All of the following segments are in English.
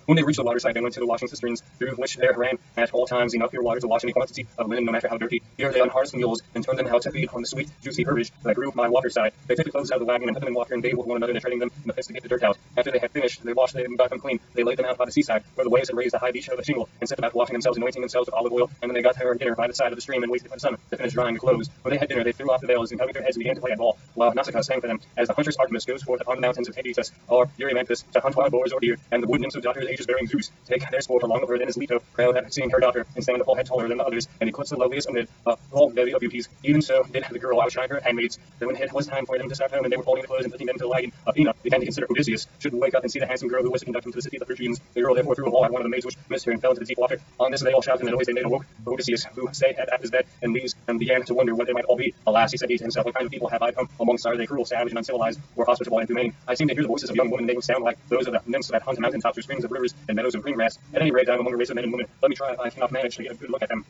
When they reached the water side, they went to the washing cisterns, through which there ran at all times enough pure water to wash any quantity of linen, no matter how dirty. Here they unharnessed the mules and turned them out to feed on the sweet, juicy herbage that grew by the water side. They took the clothes out of the wagon and put them in water and bathed with one another, and treading them in the pits to get the dirt out. After they had finished, they washed them and got them clean. They laid them out by the seaside, where the waves had raised a high beach of a shingle, and set about washing themselves, anointing themselves with olive oil. And then they got their dinner by the side of the stream and waited for the sun to finish drying the clothes. When they had dinner, they threw off the veils and covered their heads and began to play at ball, while Nausicaa sang for them, as the huntress Artemis goes forth upon the mountains of Hades or Eurymanthus to hunt wild boars or deer, and the wood nymphs of daughters aegis-bearing Zeus take their sport along with her. Then is Leto, proud at seeing her daughter, and saying the whole head taller than the others, and eclipsed the loveliest amid a whole bevy of beauties. Even so did the girl outshine her handmaids. Then when it was time for them to start home, and they were folding the clothes and putting them into the wagon, Athena began to consider Odysseus should wake up and see the handsome girl who was to conduct him to the city of the Phrygians. The girl therefore threw a ball at one of the maids, which missed her and fell into the deep water. On this they all shouted, and the noise they made awoke Odysseus, who stayed at his bed and these, and began to wonder what they might all be. Alas, he said to himself, what kind of people have I come amongst? Are they cruel, savage, and uncivilized, or hospitable and humane? I seem to hear the voices of young women making sound like those of the nymphs that hunt mountain tops or springs of rivers and meadows of green grass. At any rate, I am among a race of men and women. Let me try if I cannot manage to get a good look at them.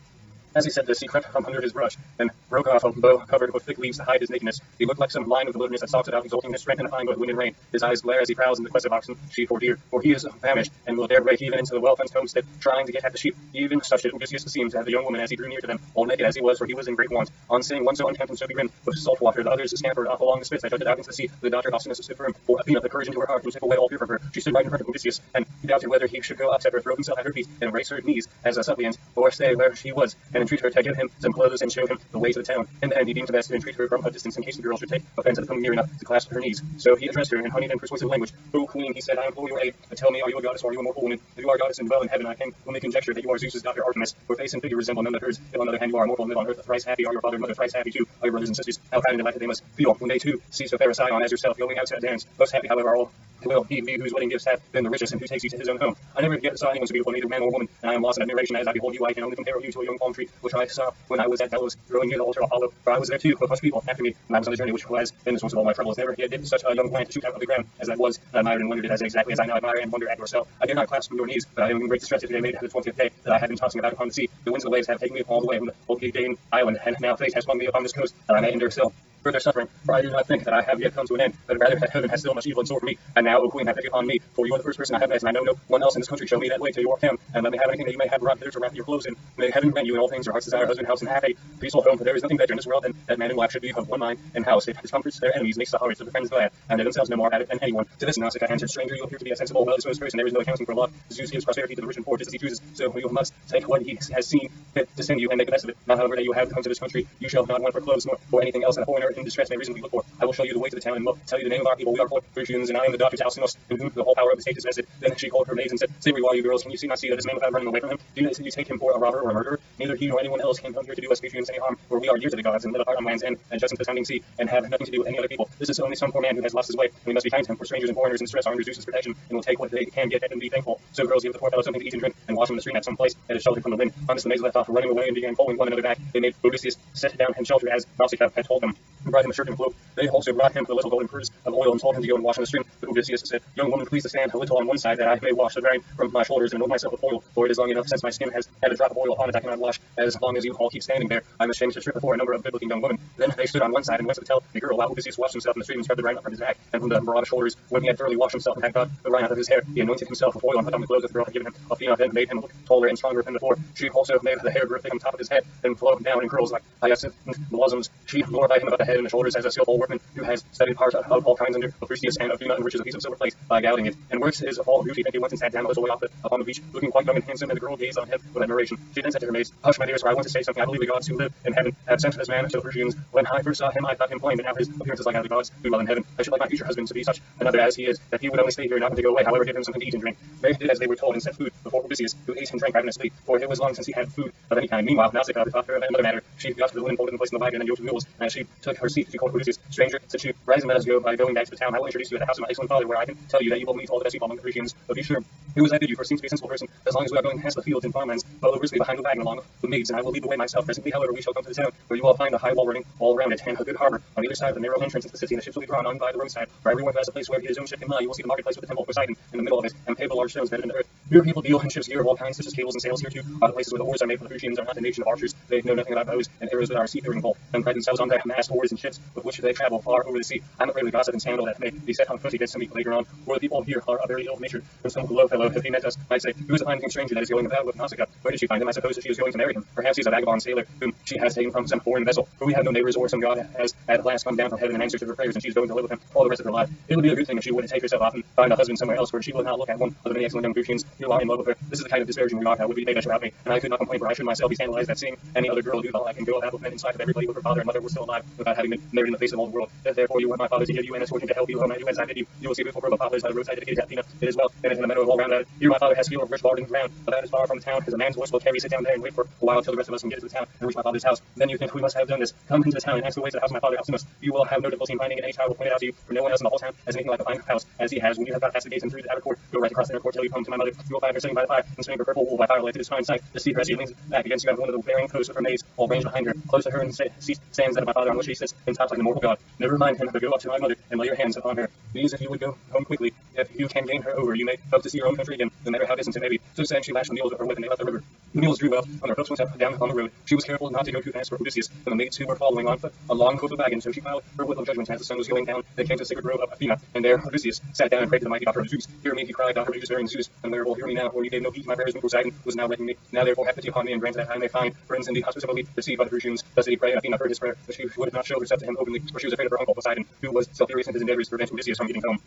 As he said this, he crept from under his brush, and broke off a bough covered with thick leaves to hide his nakedness. He looked like some lion of the wilderness that stalks about, exulting his strength and defying both wind and rain. His eyes glare as he prowls in the quest of oxen, sheep, or deer, for he is famished, and will dare break even into the well-fenced homestead, trying to get at the sheep. Even such did Odysseus seem to have the young woman as he drew near to them, all naked as he was, for he was in great want. On seeing one so unkempt and soapy rimmed with salt water, the others scampered up along the spits that jutted out into the sea. The daughter Alcinous stood firm, for Athena, the courage into her heart, who took away all fear from her. She stood right in front of Odysseus, and he doubted whether he should go up to her, throw himself at her feet, and embrace her knees as a suppliant, or stay where she was, and entreat her to give him some clothes and show him the way to the town. In the end, he deemed it best to entreat her from a distance in case the girl should take offense at coming near enough to clasp her knees. So he addressed her in honeyed and persuasive language. O queen, he said, I implore your aid. But tell me, are you a goddess or are you a mortal woman? If you are a goddess and dwell in heaven, I can only conjecture that you are Zeus's daughter Artemis, for face and figure resemble none of hers. If on the other hand you are mortal and live on earth, thrice happy are your father and mother, thrice happy too are your brothers and sisters. How proud and delighted they must feel when they too see so fair a scion as yourself going out to a dance. Most happy, however, all will he be whose wedding gifts have been the richest and who takes you to his own home. I never yet saw anyone so beautiful, neither man or woman, and I am lost in admiration as I behold you. I can only compare you to a young palm tree, which I saw when I was at Delos, growing near the altar of Apollo, for I was there too, with much people after me, and I was on the journey which has been the source of all my troubles. Never yet did such a young plant shoot out of the ground as that was, and I admired and wondered it as exactly as I now admire and wonder at yourself. I dare not clasp your knees, but I am in great distress if they made it the 20th day that I have been tossing about upon the sea. The winds and the waves have taken me all the way from the Odyssey island, and now fate has flung me upon this coast, that I may endure still further suffering, for I do not think that I have yet come to an end, but rather that heaven has still much evil in store for me. And now, O Queen, have pity upon me, for you are the first person I have met, and I know no one else in this country. Show me that way to your town, and let me have anything that you may have brought hither to wrap your clothes in. May heaven grant you in all things your heart's desire, husband, house, and have a peaceful home, for there is nothing better in this world than that man and wife should be of one mind and house. It discomforts their enemies, makes the hearts of the friends glad, and they themselves no more at it than anyone. To this Nausicaa answered, stranger, you appear to be a sensible, well-disposed person. There is no accounting for love. Zeus gives prosperity to the rich and poor just as he chooses, so you must take what he has seen fit to send you and make the best of it. Now, however, that you have come to this country, you shall not want for clothes nor for anything else that a foreigner in distress may reasonably look for. I will show you the way to the town and will tell you the name of our people. We are Phrygians, and I am the daughter to Alcinous, in whom the whole power of the state is vested. Then she called her maids and said, say where you are, you girls, can you not see that this man without running away from him? Do you take him for a robber or a murderer? Neither he nor anyone else came here to do us Phrygians any harm, for we are dear to the gods and live apart on land's end and just into the sounding sea, and have nothing to do with any other people. This is only some poor man who has lost his way, and we must be kind to him, for strangers and foreigners in distress are under Zeus's protection, and will take what they can get and be thankful. So girls, give the poor fellow something to eat and drink, and wash him in the stream at some place that is sheltered from the wind. On this the maids left off running away and began calling one another back. They made Odysseus sit down and shelter as Nausicaa had told them, and brought him a shirt and cloak. They also brought him the little golden cruse of oil and told him to go and wash in the stream. But Odysseus said, young woman, please to stand a little on one side, that I may wash the brine from my shoulders and anoint myself with oil, for it is long enough since my skin has had a drop of oil upon it. I cannot wash as long as you all keep standing there. I am ashamed to strip before a number of good-looking young women. Then they stood on one side and went to tell the girl while Odysseus washed himself in the stream and spread the brine up from his back and from the broad shoulders. When he had thoroughly washed himself and had got the brine out of his hair, he anointed himself with oil and put on the clothes that the girl had given him. Athena then made him look taller and stronger than before. She also made the hair grow thick on top of his head, then flow down in curls like hyacinth blossoms. She glorified him about the head and the shoulders as a skillful workman who has studied parts of all kinds under Odysseus, and Athena enriches a piece of silver plate by gouting it, and works his all beauty. Then he went and sat down a little way off upon the beach, looking quite young and handsome, and the girl gazed on him with admiration. She then said to her maids, hush, my dears, for I want to say something. I believe the gods who live in heaven have sent this man to the Phrygians. When I first saw him, I thought him plain, but now his appearance is like other gods who dwell in heaven. I should like my future husband to be such another as he is, that he would only stay here, not to go away. However, give him something to eat and drink. They did as they were told, and set food before Odysseus, who ate and drank ravenously, for it was long since he had food of any kind. Meanwhile, Nausicaa bethought her of another matter. She got the linen folded and placed in the wagon and yoked the mules, and as she took her seat, she called Odysseus, stranger, said she, rise and let us go. By going back to the town, I will introduce you at the house of my excellent father, where I can tell you that you will meet all the best people among the Phrygians. But be sure, do as I bid you, for it seems to be a sensible person. As long as we are going past the fields and farmlands, follow briskly behind the wagon along with the maids, and I will lead the way myself. Presently, however, we shall come to the town, where you will find a high wall running all round it, and a good harbor on either side of the narrow entrance into the city, and the ships will be drawn on by the roadside. For everyone who has a place where he his own ship can lie, you will see the marketplace with the temple of Poseidon in the middle of it, and paved with large stones bedded in the earth. Here people deal in ships gear of all kinds, such as cables and sails. Here too are the places where the oars are made, for the Phrygians are not a nation of archers, They know nothing about bows and arrows that are seafaring folk, and pride themselves on their massed oars and ships with which they travel far over the sea. I'm afraid of the gossip and scandal that may be set on foot against me later on, for the people here are very ill-natured, and some low fellow, if he met us, might say, who is the fine-looking stranger that is going about with Nausicaa? Where did she find him? I suppose that she is going to marry him. Perhaps he's a vagabond sailor whom she has taken from some foreign vessel, for we have no neighbors, or some god has at last come down from heaven in answer to her prayers, and she's going to live with him all the rest of her life. It would be a good thing if she would take herself off and find a husband somewhere else, where she will not look at one of the many excellent young Grecians who are in love with her. This is the kind of disparaging remark that would be made about me, and I could not complain, for I should myself be scandalized at seeing any other girl do all I can go about with men in spite of everybody with her father and mother were still alive, without having been married in the face of all the world. If therefore you want my father to give you and his fortune to help you home, and you as I bid you, you will see a beautiful grove of poplars by the roadside dedicated to Athena. It is well, and is in the meadow all round about it. Here my father has field of rich garden ground, but that is far from the town, as a man's horse will carry sit down there and wait for a while till the rest of us can get to the town and reach my father's house. Then you think we must have done this. Come into the town and ask the way to the house of my father Alcinous. You will have no difficulty in finding it. Any child will point it out to you, for no one else in the whole town has anything like a fine house as he has. When you have got past the gates and through the outer court, go right across the inner court till you come to my mother. You will find her sitting by the fire and swinging her purple wool by firelight. It is fine sight to see her as she leans back against you. Have one of the bearing posts of her maids all ranged behind her. Close to her and stands that of my father, on which he sits and tops like an immortal god. Never mind him, but go up to my mother and lay your hands upon her. These, if you would go home quickly, if you can gain her over, you may hope to see your own country again, no matter how distant it may be. So saying, she lashed the mules with her whip, and they left the river. The mules drew well, and their hoofs went up down on the road. She was careful not to go too fast for Odysseus, and the maids who were following on foot along with the wagon. So she filed her whip of judgment as the sun was going down. They came to the sacred grove of Athena, and there Odysseus sat down and prayed to the mighty daughter of Zeus. Hear me, he cried, daughter of Zeus bearing Zeus, and therefore hear me now, for you gave no heed to my prayers when Poseidon was now wrecking me. Now therefore have pity upon me, and grant that I may find friends indeed hospitably received by the Grecians. Thus did he pray, and Athena heard his prayer, but she would not show herself to him openly, for she was afraid of her uncle Poseidon, who was so furious in his endeavors to prevent Odysseus from getting home.